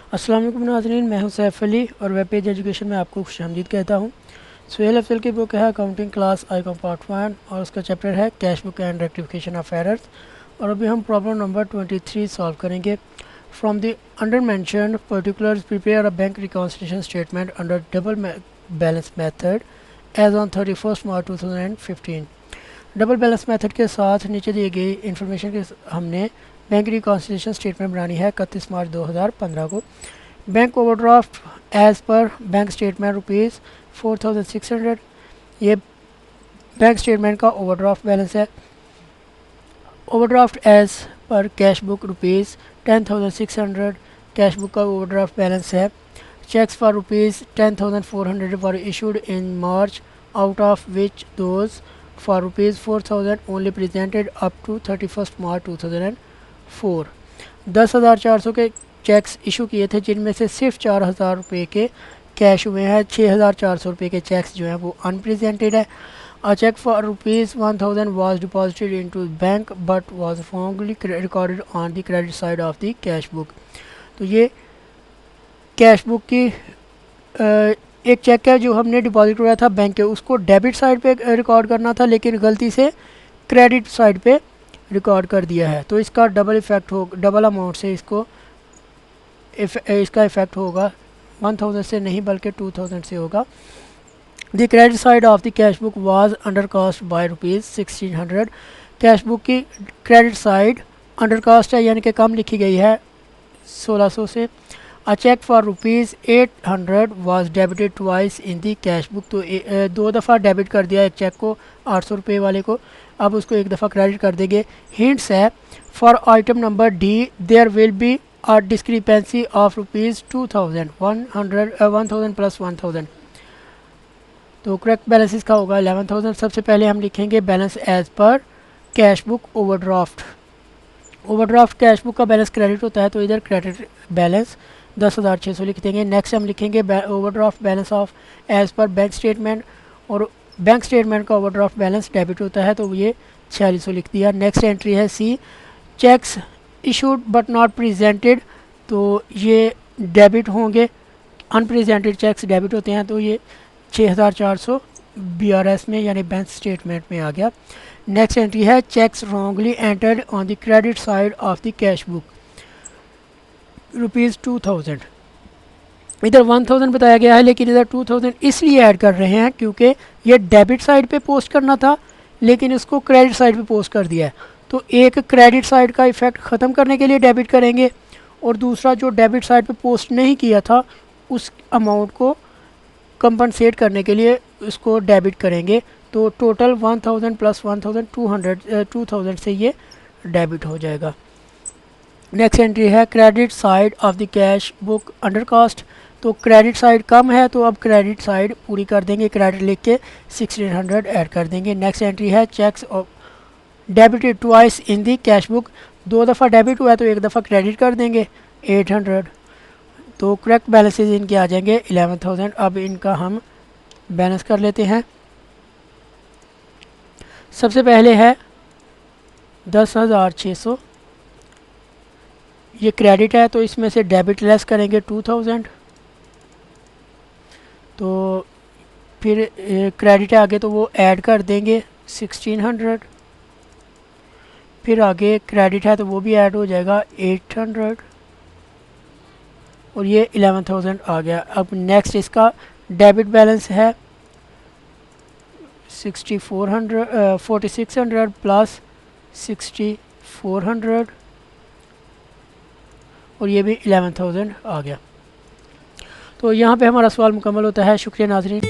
अस्सलाम वालेकुम नाज़रीन, मैं हूं सैफ अली और वेब पेज एजुकेशन में आपको खुशामदीद कहता हूं। सुहेल अफजल की बुक है अकाउंटिंग क्लास आईकॉम पार्ट 1 और उसका चैप्टर है cash book and rectification of errors. और अभी हम प्रॉब्लम नंबर 23 सॉल्व करेंगे। From the undermentioned particulars prepare a bank reconciliation statement under double balance method as on 31 March 2015। Double balance method के साथ नीचे दी गई इंफॉर्मेशन के हमने बैंक रिकॉन्सिलिएशन स्टेटमेंट बनानी है 31 मार्च 2015 को। Bank overdraft as per bank statement rupees 4600, ये बैंक स्टेटमेंट का ओवरड्राफ्ट बैलेंस है। Overdraft as per cash book rupees 10,600, cash book का ओवरड्राफ्ट बैलेंस है। Cheques for rupees 10,400 were issued in March, out of which those for rupees 4,000 only presented up to 31 March 2004। 10,400 के checks issue किए थे जिनमें से सिर्फ 4,000 रुपये के कैश हुए हैं। 6,400 रुपये के चेक्स जो हैं वो अनप्रेजेंटेड है। A cheque for rupees 1,000 was deposited into bank but was wrongly recorded on the credit side of the cash book. तो ये कैश बुक की एक चेक है जो हमने डिपॉजिट करवाया था बैंक के, उसको डेबिट साइड पे रिकॉर्ड करना था लेकिन गलती से क्रेडिट साइड पे रिकॉर्ड कर दिया है। तो इसका डबल इफ़ेक्ट हो, डबल अमाउंट से इसका इफ़ेक्ट होगा। 1,000 से नहीं बल्कि 2,000 से होगा। The credit side of the cash book was undercast by rupees 1,600। Cash book की क्रेडिट साइड अंडर कास्ट है यानी कि कम लिखी गई है 1,600 से। A cheque for rupees 800 was debited twice in the cash book. तो दो दफ़ा डेबिट कर दिया एक चेक को 800 रुपये वाले को, अब उसको एक दफ़ा क्रेडिट कर देंगे। हिंट्स है for item number D there will be a discrepancy of rupees 2,000 1,000 plus 1,000। तो करेक्ट बैलेंस इसका होगा 11,000। सबसे पहले हम लिखेंगे balance as per cash book overdraft. Overdraft cash book का बैलेंस क्रेडिट होता है तो इधर क्रेडिट बैलेंस 10,600 लिख देंगे। नेक्स्ट हम लिखेंगे overdraft balance of as per bank statement, और बैंक स्टेटमेंट का ओवरड्राफ्ट बैलेंस डेबिट होता है तो ये 4600 लिख दिया। नेक्स्ट एंट्री है C, cheques issued but not presented, तो ये डेबिट होंगे। अनप्रेजेंटेड चेक्स डेबिट होते हैं तो ये 6,400 BRS में यानी बैंक स्टेटमेंट में आ गया। नेक्स्ट एंट्री है cheques wrongly entered on the credit side of the cash book rupees 2,000। इधर 1,000 बताया गया है लेकिन इधर 2,000 इसलिए ऐड कर रहे हैं क्योंकि ये डेबिट साइड पे पोस्ट करना था लेकिन इसको क्रेडिट साइड पे पोस्ट कर दिया है। तो एक क्रेडिट साइड का इफ़ेक्ट ख़त्म करने के लिए डेबिट करेंगे और दूसरा जो डेबिट साइड पे पोस्ट नहीं किया था उस अमाउंट को कंपनसेट करने के लिए इसको डेबिट करेंगे। तो टोटल 1,000 प्लस 1,000 2,000 से ये डेबिट हो जाएगा। नेक्स्ट एंट्री है credit side of the cash book undercast, तो क्रेडिट साइड कम है तो अब क्रेडिट साइड पूरी कर देंगे, क्रेडिट लिख के 1,600 ऐड कर देंगे। नेक्स्ट एंट्री है cheques of debited twice in the cash book, दो दफ़ा डेबिट हुआ है तो एक दफ़ा क्रेडिट कर देंगे 800। तो करेक्ट बैलेंसेज इनके आ जाएंगे 11,000। अब इनका हम बैलेंस कर लेते हैं। सबसे पहले है 10,600, ये क्रेडिट है तो इसमें से डेबिट लेस करेंगे 2,000, तो फिर क्रेडिट है आगे तो वो ऐड कर देंगे 1,600, फिर आगे क्रेडिट है तो वो भी ऐड हो जाएगा 800 और ये 11,000 आ गया। अब नेक्स्ट इसका डेबिट बैलेंस है 4,600 प्लस 6,400 और ये भी 11,000 आ गया। तो यहाँ पे हमारा सवाल मुकम्मल होता है। शुक्रिया नाज़रीन।